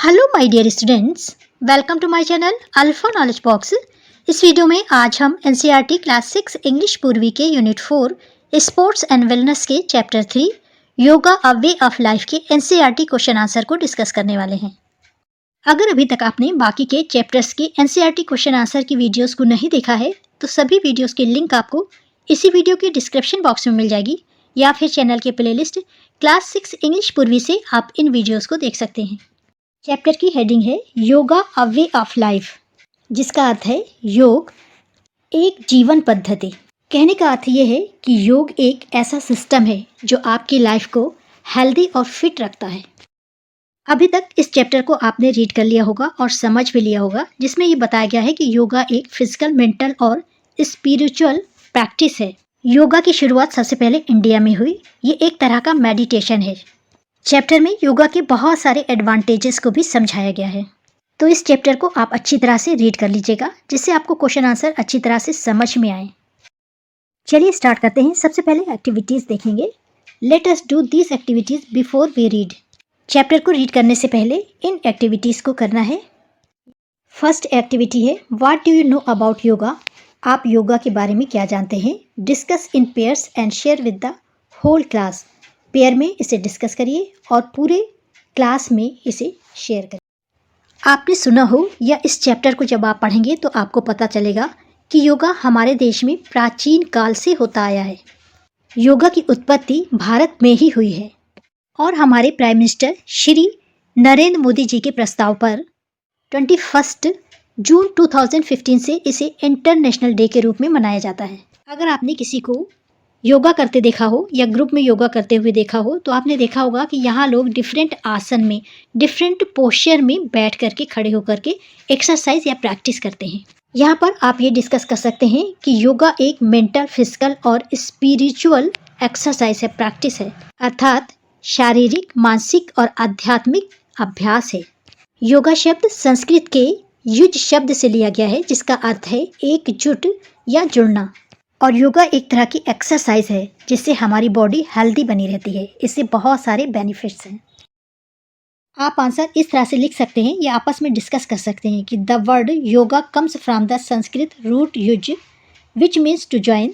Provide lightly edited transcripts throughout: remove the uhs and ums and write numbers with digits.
Hello my dear students, welcome to my channel alpha knowledge box. इस video में आज हम एनसीईआरटी क्लास 6 इंग्लिश पूर्वी के यूनिट 4 स्पोर्ट्स एंड वेलनेस के chapter 3 yoga a way of life के NCERT question answer को discuss करने वाले हैं। अगर अभी तक आपने बाकी के चैप्टर्स के एनसीईआरटी क्वेश्चन आंसर की वीडियोस को नहीं देखा है तो सभी वीडियोस के लिंक आपको इसी वीडियो के डिस्क्रिप्शन बॉक्स में मिल जाएगी या फिर चैनल के प्लेलिस्ट क्लास 6 इंग्लिश पूर्वी से आप इन वीडियोज़ को देख सकते हैं। चैप्टर की हेडिंग है yoga a way of life, जिसका अर्थ है योग एक जीवन पद्धति। कहने का अर्थ ये है कि योग एक ऐसा सिस्टम है जो आपकी लाइफ को हेल्दी और फिट रखता है। अभी तक इस चैप्टर को आपने रीड कर लिया होगा और समझ भी लिया होगा, जिसमें ये बताया गया है कि योगा एक फिजिकल, मेंटल और स्पिरिचुअल प्रैक्टिस है। योगा की शुरुआत सबसे पहले इंडिया में हुई। ये एक तरह का मेडिटेशन है। चैप्टर में योगा के बहुत सारे एडवांटेजेस को भी समझाया गया है, तो इस चैप्टर को आप अच्छी तरह से रीड कर लीजिएगा, जिससे आपको क्वेश्चन आंसर अच्छी तरह से समझ में आए। चलिए स्टार्ट करते हैं। सबसे पहले एक्टिविटीज़ देखेंगे। Let us do these activities before we read. Chapter को रीड करने से पहले इन एक्टिविटीज़ को करना है। फर्स्ट एक्टिविटी है what do you know about yoga. आप योगा के बारे में क्या जानते हैं। Discuss in pairs and share with the whole class. Pair में इसे डिस्कस करिए और पूरे क्लास में इसे शेयर करिए। आपने सुना हो या इस चैप्टर को जब आप पढ़ेंगे तो आपको पता चलेगा कि योगा हमारे देश में प्राचीन काल से होता आया है। योगा की उत्पत्ति भारत में ही हुई है और हमारे प्राइम मिनिस्टर श्री नरेंद्र मोदी जी के प्रस्ताव पर 21 जून 2015 से इसे इंटरनेशनल डे के रूप में मनाया जाता है। अगर आपने किसी को योगा करते देखा हो या ग्रुप में योगा करते हुए देखा हो तो आपने देखा होगा कि यहाँ लोग डिफरेंट आसन में, डिफरेंट पोस्चर में बैठ करके, खड़े होकर के एक्सरसाइज या प्रैक्टिस करते हैं। यहाँ पर आप ये डिस्कस कर सकते हैं कि योगा एक मेंटल, फिजिकल और स्पिरिचुअल एक्सरसाइज है, प्रैक्टिस है, अर्थात शारीरिक, मानसिक और आध्यात्मिक अभ्यास है। योगा शब्द संस्कृत के युज शब्द से लिया गया है, जिसका अर्थ है एकजुट या जुड़ना। और योगा एक तरह की एक्सरसाइज है जिससे हमारी बॉडी हेल्दी बनी रहती है। इससे बहुत सारे बेनिफिट्स हैं। आप आंसर इस तरह से लिख सकते हैं या आपस में डिस्कस कर सकते हैं कि the word yoga comes from the Sanskrit root yuj which means to join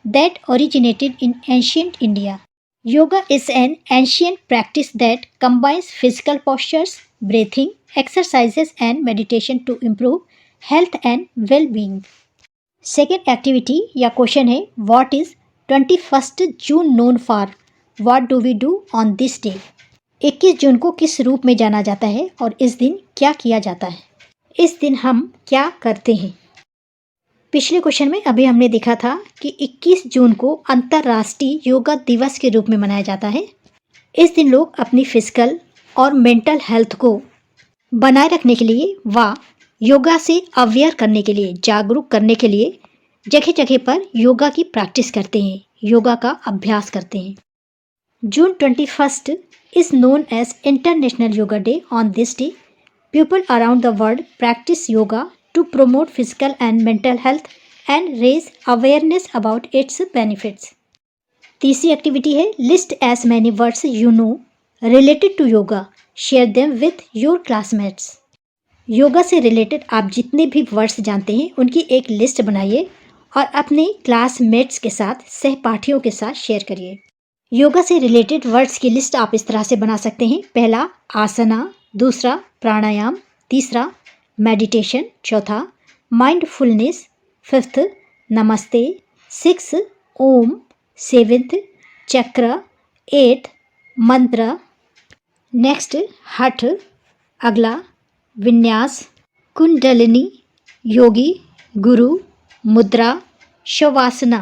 that originated in ancient India. Yoga is an ancient practice that combines physical postures, breathing exercises and meditation to improve health and well being. Second activity या question है what is 21 June known for. What do we do on this day. 21 June को किस रूप में जाना जाता है और इस दिन क्या किया जाता है। इस दिन हम क्या करते हैं। पिछले क्वेश्चन में अभी हमने देखा था कि 21 जून को अंतर्राष्ट्रीय योगा दिवस के रूप में मनाया जाता है। इस दिन लोग अपनी फिजिकल और मेंटल हेल्थ को बनाए रखने के लिए व योगा से अवेयर करने के लिए, जागरूक करने के लिए जगह जगह पर योगा की प्रैक्टिस करते हैं, योगा का अभ्यास करते हैं। June 21 is known as international yoga day. On this day people around the world practice yoga to promote physical and mental health and raise awareness about its benefits. तीसरी एक्टिविटी है list as many words you know related to yoga, share them with your classmates. Yoga से related आप जितने भी words जानते हैं उनकी एक लिस्ट बनाइए और अपने क्लासमेट्स के साथ, सहपाठियों के साथ शेयर करिए। योगा से रिलेटेड वर्ड्स की लिस्ट आप इस तरह से बना सकते हैं। पहला आसना, दूसरा प्राणायाम, तीसरा मेडिटेशन, चौथा माइंडफुलनेस, फिफ्थ नमस्ते, सिक्स ओम, सेवेंथ चक्र, एट्थ मंत्र, नेक्स्ट हठ, अगला विन्यास, कुंडलिनी, योगी, गुरु, मुद्रा, शवासना।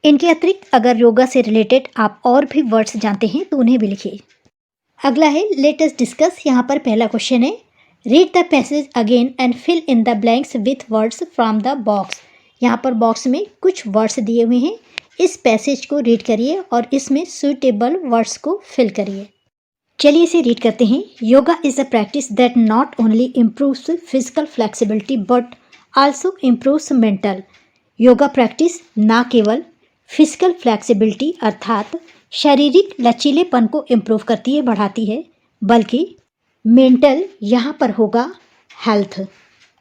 इनके अतिरिक्त अगर योगा से रिलेटेड आप और भी वर्ड्स जानते हैं तो उन्हें भी लिखिए। अगला है लेट अस डिस्कस। यहाँ पर पहला क्वेश्चन है read the passage again and fill in the blanks with words from the box. यहाँ पर बॉक्स में कुछ वर्ड्स दिए हुए हैं। इस पैसेज को रीड करिए और इसमें सुटेबल वर्ड्स को फिल करिए। चलिए इसे रीड करते हैं। Yoga is a practice that not only improves physical flexibility but also improves mental. Yoga practice ना केवल फिजिकल फ्लेक्सिबिलिटी अर्थात शारीरिक लचीलेपन को इम्प्रूव करती है, बढ़ाती है, बल्कि मेंटल यहाँ पर होगा हेल्थ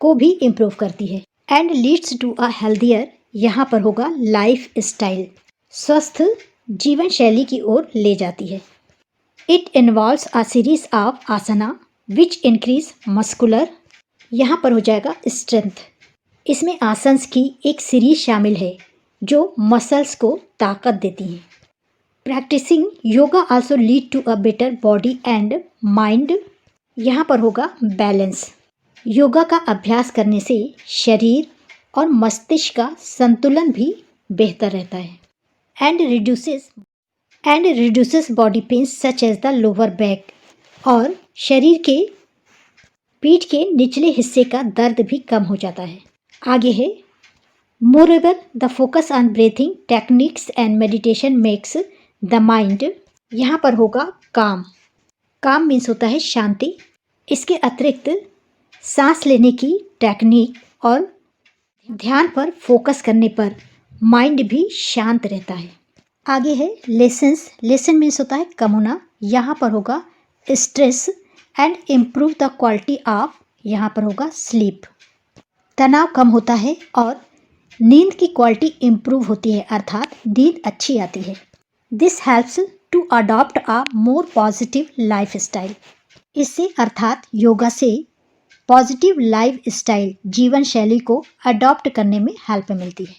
को भी इम्प्रूव करती है। And leads to a healthier यहाँ पर होगा लाइफ स्टाइल, स्वस्थ जीवन शैली की ओर ले जाती है। It involves a series of asana which increase muscular, यहाँ पर हो जाएगा स्ट्रेंथ। इसमें आसन्स की एक सीरीज शामिल है जो मसल्स को ताकत देती हैं। Practicing yoga also lead to a better body and mind, यहाँ पर होगा बैलेंस। योगा का अभ्यास करने से शरीर और मस्तिष्क का संतुलन भी बेहतर रहता है। And reduces body pains such as the lower back, और शरीर के पीठ के निचले हिस्से का दर्द भी कम हो जाता है। आगे है moreover the focus on breathing techniques and meditation makes the mind, यहाँ पर होगा काम। काम मीन्स होता है शांति। इसके अतिरिक्त सांस लेने की टेक्निक और ध्यान पर फोकस करने पर माइंड भी शांत रहता है। आगे है लेसन्स। लेसन मीन्स होता है कम होना, यहाँ पर होगा stress and improve the quality of, यहाँ पर होगा स्लीप। तनाव कम होता है और नींद की क्वालिटी इम्प्रूव होती है, अर्थात नींद अच्छी आती है। This helps to adopt a more positive life style, इससे अर्थात योगा से पॉजिटिव लाइफ स्टाइल जीवन शैली को अडॉप्ट करने में हेल्प मिलती है।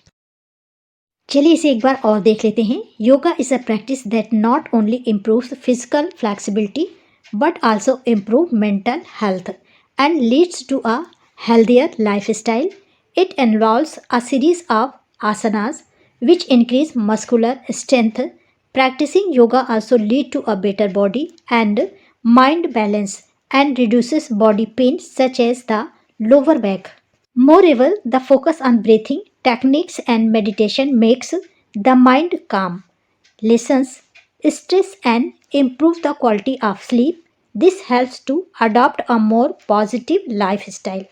चलिए इसे एक बार और देख लेते हैं। Yoga is a practice that not only improves physical flexibility but also improve mental health and leads to a healthier lifestyle. It involves a series of asanas which increase muscular strength. Practicing yoga also lead to a better body and mind balance and reduces body pain such as the lower back. Moreover, the focus on breathing techniques and meditation makes the mind calm, lessens stress and improves the quality of sleep. This helps to adopt a more positive lifestyle.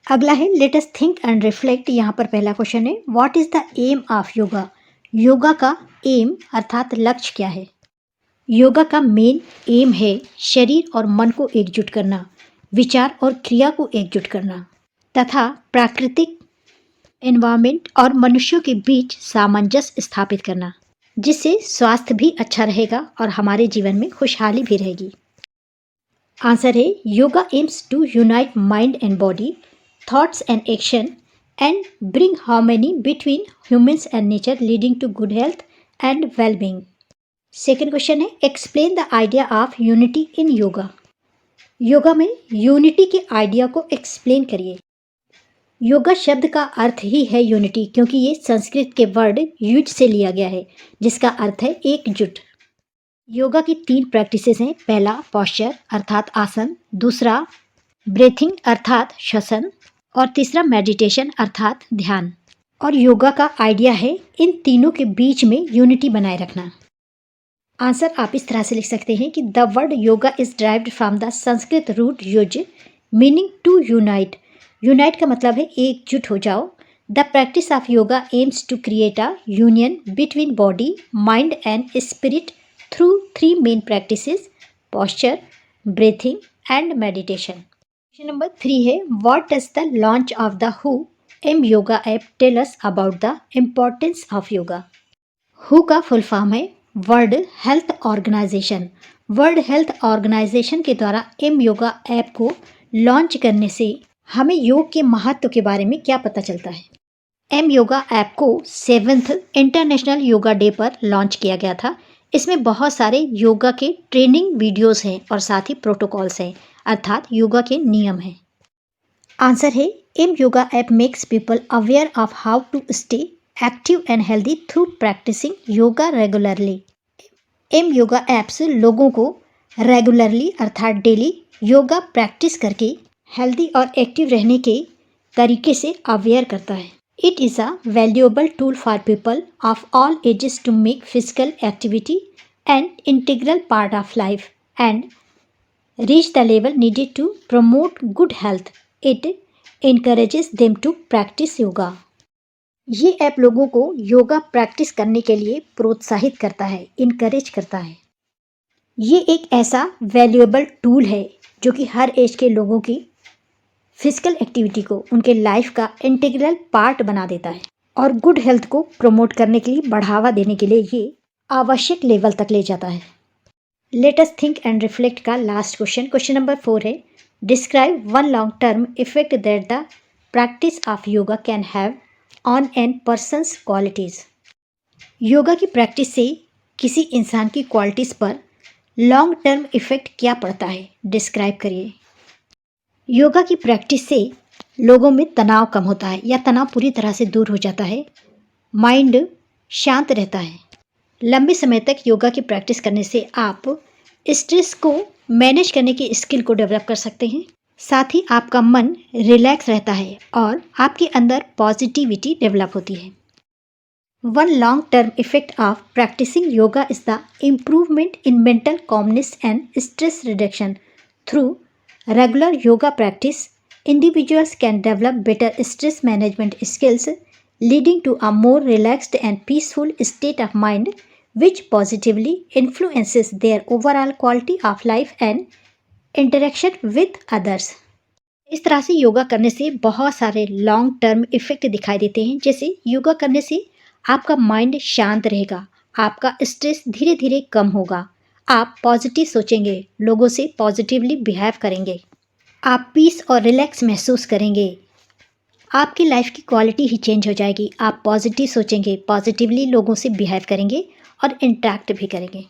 अगला है let us think and reflect. यहाँ पर पहला question है what is the aim of yoga. Yoga का aim अर्थात लक्ष्य क्या है। योगा का मेन एम है शरीर और मन को एकजुट करना, विचार और क्रिया को एकजुट करना तथा प्राकृतिक एनवायरनमेंट और मनुष्यों के बीच सामंजस्य स्थापित करना, जिससे स्वास्थ्य भी अच्छा रहेगा और हमारे जीवन में खुशहाली भी रहेगी। आंसर है yoga aims to unite mind and body, thoughts and action and bring harmony between humans and nature leading to good health and well-being. Second question है explain the idea of unity in yoga. Yoga में unity के idea को explain करिए। योगा शब्द का अर्थ ही है unity, क्योंकि ये संस्कृत के वर्ड युज से लिया गया है जिसका अर्थ है एकजुट। योगा की 3 प्रैक्टिसेस हैं। पहला पॉस्चर अर्थात आसन, दूसरा ब्रीथिंग अर्थात श्वसन और तीसरा मेडिटेशन अर्थात ध्यान। और योगा का आइडिया है इन तीनों के बीच में यूनिटी बनाए रखना। आंसर आप इस तरह से लिख सकते हैं कि the word yoga is derived from the Sanskrit root yuj meaning to unite. Unite का मतलब है एकजुट हो जाओ। The practice of yoga aims to create a union between body mind and spirit through 3 main practices posture, breathing and meditation. Question number 3 है what does the launch of the हु M yoga app tell us about the importance of yoga. हु का full form है world health organization. World health organization के द्वारा M yoga app को launch करने से हमें योग के महत्व के बारे में क्या पता चलता है। एम योगा ऐप को 7th इंटरनेशनल योगा डे पर लॉन्च किया गया था। इसमें बहुत सारे योगा के ट्रेनिंग वीडियोस हैं और साथ ही प्रोटोकॉल्स हैं, अर्थात योगा के नियम हैं। आंसर है M yoga app makes people aware of how to stay active and healthy through practicing yoga regularly. M yoga apps लोगों को रेगुलरली अर्थात डेली योगा प्रैक्टिस करके हेल्दी और एक्टिव रहने के तरीके से अवेयर करता है। It is a valuable tool for people of all ages to make physical activity an integral part of life and reach the level needed to promote good health. It encourages them to practice yoga. ये app लोगों को yoga practice करने के लिए प्रोत्साहित करता है, encourage करता है। ये एक ऐसा वैल्यूएबल टूल है जो कि हर एज के लोगों की फिजिकल एक्टिविटी को उनके लाइफ का इंटीग्रल पार्ट बना देता है और गुड हेल्थ को प्रमोट करने के लिए, बढ़ावा देने के लिए ये आवश्यक लेवल तक ले जाता है। Let us think and reflect का लास्ट क्वेश्चन नंबर 4 है, describe one long term effect that the practice of yoga can have on an persons qualities. Yoga की प्रैक्टिस से किसी इंसान की क्वालिटीज़ पर लॉन्ग टर्म इफेक्ट क्या पड़ता है, डिस्क्राइब करिए। योगा की प्रैक्टिस से लोगों में तनाव कम होता है या तनाव पूरी तरह से दूर हो जाता है, माइंड शांत रहता है। लंबे समय तक योगा की प्रैक्टिस करने से आप स्ट्रेस को मैनेज करने की स्किल को डेवलप कर सकते हैं। साथ ही आपका मन रिलैक्स रहता है और आपके अंदर पॉजिटिविटी डेवलप होती है। One long term effect of practicing yoga is the improvement in mental calmness and stress reduction. Through regular yoga practice, individuals can develop better stress management skills, leading to a more relaxed and peaceful state of mind, which positively influences their overall quality of life and interaction with others. इस तरह से योगा करने से बहुत सारे long term effect दिखाई देते हैं। जैसे योगा करने से आपका माइंड शांत रहेगा, आपका स्ट्रेस धीरे धीरे कम होगा, आप पॉजिटिव सोचेंगे, लोगों से पॉजिटिवली बिहेव करेंगे, आप पीस और रिलैक्स महसूस करेंगे, आपकी लाइफ की क्वालिटी ही चेंज हो जाएगी। आप पॉजिटिव सोचेंगे, पॉजिटिवली लोगों से बिहेव करेंगे और इंटरेक्ट भी करेंगे।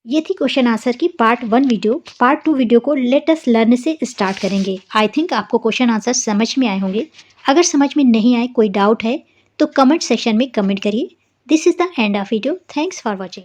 ये थी क्वेश्चन आंसर की पार्ट 1 वीडियो। पार्ट 2 वीडियो को लेट अस लर्न से स्टार्ट करेंगे। आई थिंक आपको क्वेश्चन आंसर समझ में आए होंगे। अगर समझ में नहीं आए, कोई डाउट है तो कमेंट सेक्शन में कमेंट करिए। This is the end of video. Thanks for watching.